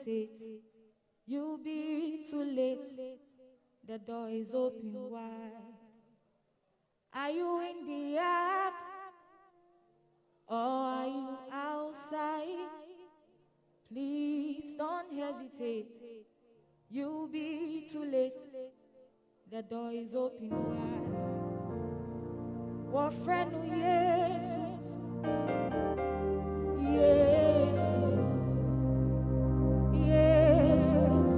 hesitate, you'll be too late. The door is open wide. Are you in the ark or are you outside? Please don't hesitate, you'll be too late. The door is open wide. What friend Jesus, Jesus, Jesus.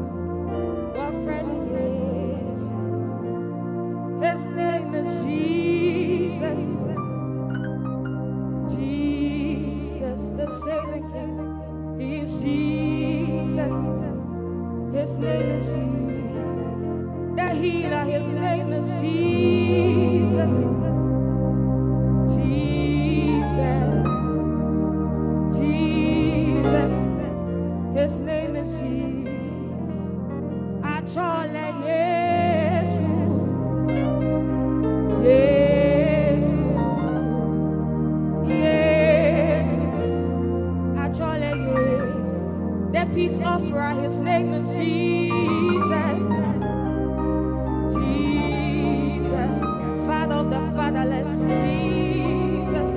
What friend Jesus? His name is Jesus, Jesus, the saving King. He is Jesus. His name is Jesus. The healer, his name is Jesus. Jesus. Jesus. His name is Jesus. Achole Jesus. Jesus. Jesus. Achole Jesus. The peace offerer, his name is Jesus. Jesus, Father of the fatherless, Jesus.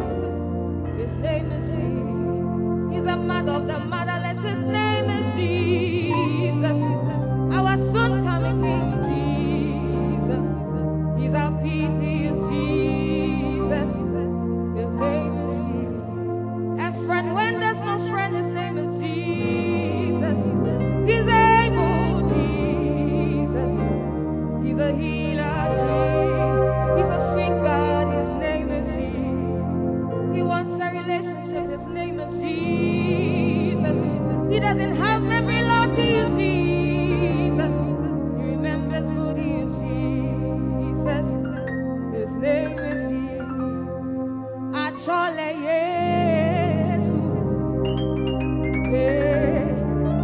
His name is Jesus. He's a mother of the motherless. His name is Jesus. Our soon coming King, Jesus. He's our peace. He is Jesus. His name is Jesus. A friend when there's no friend, his name is Jesus. He's able, Jesus. He's a healer, Jesus. He's a sweet God, his name is Jesus. He wants a relationship, his name is Jesus. He doesn't have memory loss, he is Jesus. He remembers good, he is Jesus. His name is Jesus. Achole Jesus. Yeah.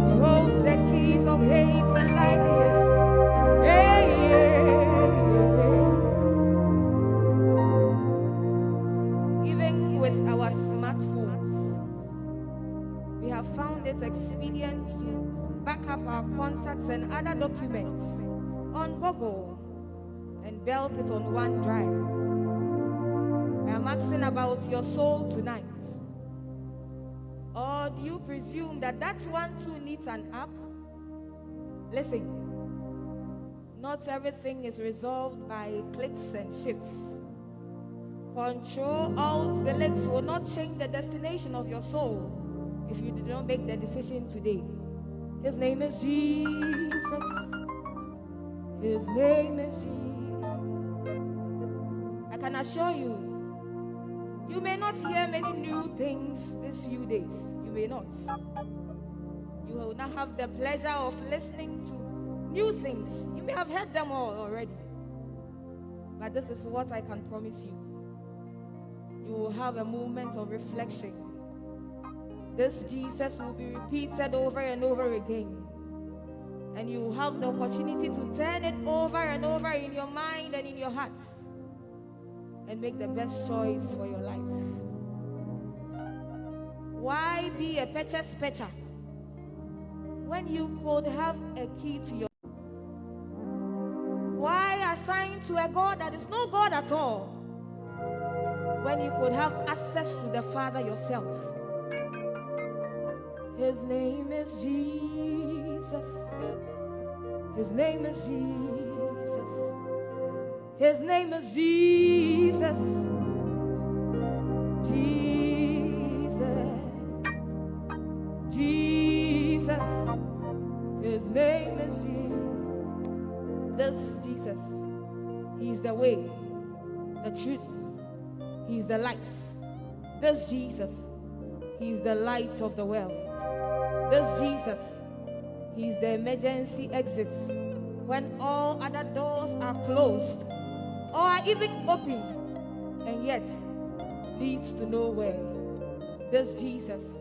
He holds the keys of hate and light, yes. Even with our smartphones, we have found it expedient to back up our contacts and other documents on Google and belt it on OneDrive. I am asking about your soul tonight. Or do you presume that that one too needs an app? Listen, not everything is resolved by clicks and shifts. Control, Alt, Delete will not change the destination of your soul if you did not make the decision today. His name is Jesus. His name is Jesus. I can assure you, you may not hear many new things these few days. You may not. You will not have the pleasure of listening to new things. You may have heard them all already. But this is what I can promise you. You will have a moment of reflection. This Jesus will be repeated over and over again. And you will have the opportunity to turn it over and over in your mind and in your heart. And make the best choice for your life. Why be a Percher when you could have a key to your life? Why assign to a God that is no God at all when you could have access to the Father yourself? His name is Jesus. His name is Jesus. His name is Jesus. Jesus. Jesus. His name is Jesus. This Jesus, he's the way, the truth, he's the life. This Jesus, he's the light of the world. This Jesus, he's the emergency exits when all other doors are closed or are even open and yet leads to nowhere. This Jesus,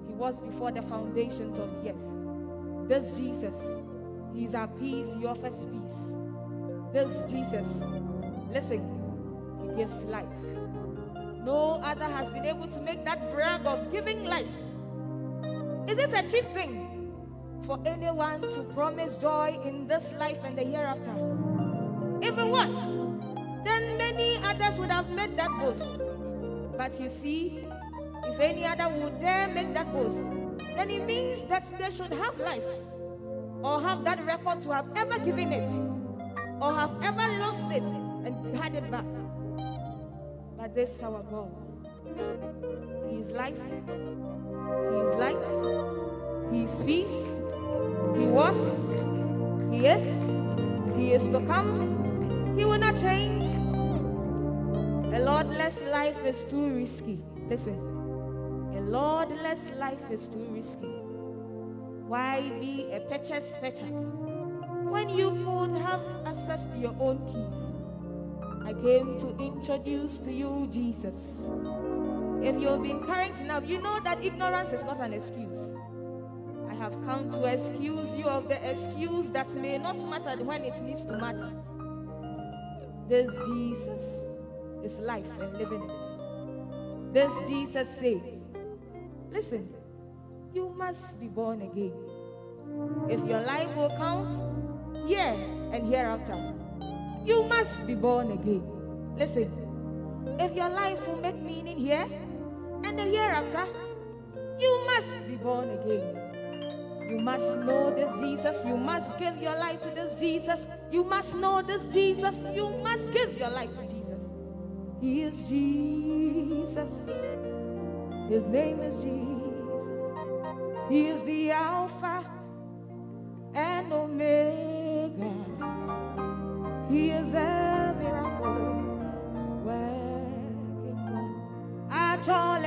he was before the foundations of the earth. This Jesus, he's our peace, he offers peace. This Jesus, listen, he gives life. No other has been able to make that brag of giving life. Is it a cheap thing? for anyone to promise joy in this life and the hereafter. If it was, then many others would have made that boast. But you see, if any other would dare make that boast, then it means that they should have life, or have that record to have ever given it, or have ever lost it and had it back. But this is our God. He is life, He is light, He is peace, He was, He is to come, He will not change. A Lordless life is too risky. Listen, a Lordless life is too risky. Why be a Percher's Percher when you could have access to your own keys? I came to introduce to you Jesus. If you've been current enough, you know that ignorance is not an excuse. I have come to excuse you of the excuse that may not matter when it needs to matter. This Jesus is life and living it. This Jesus says, listen, you must be born again. If your life will count here and hereafter, you must be born again. Listen, if your life will make meaning here and the hereafter, you must be born again. You must know this Jesus. You must give your life to this Jesus. You must know this Jesus. You must give your life to Jesus. He is Jesus. His name is Jesus. He is the Alpha and Omega. He is a miracle working God.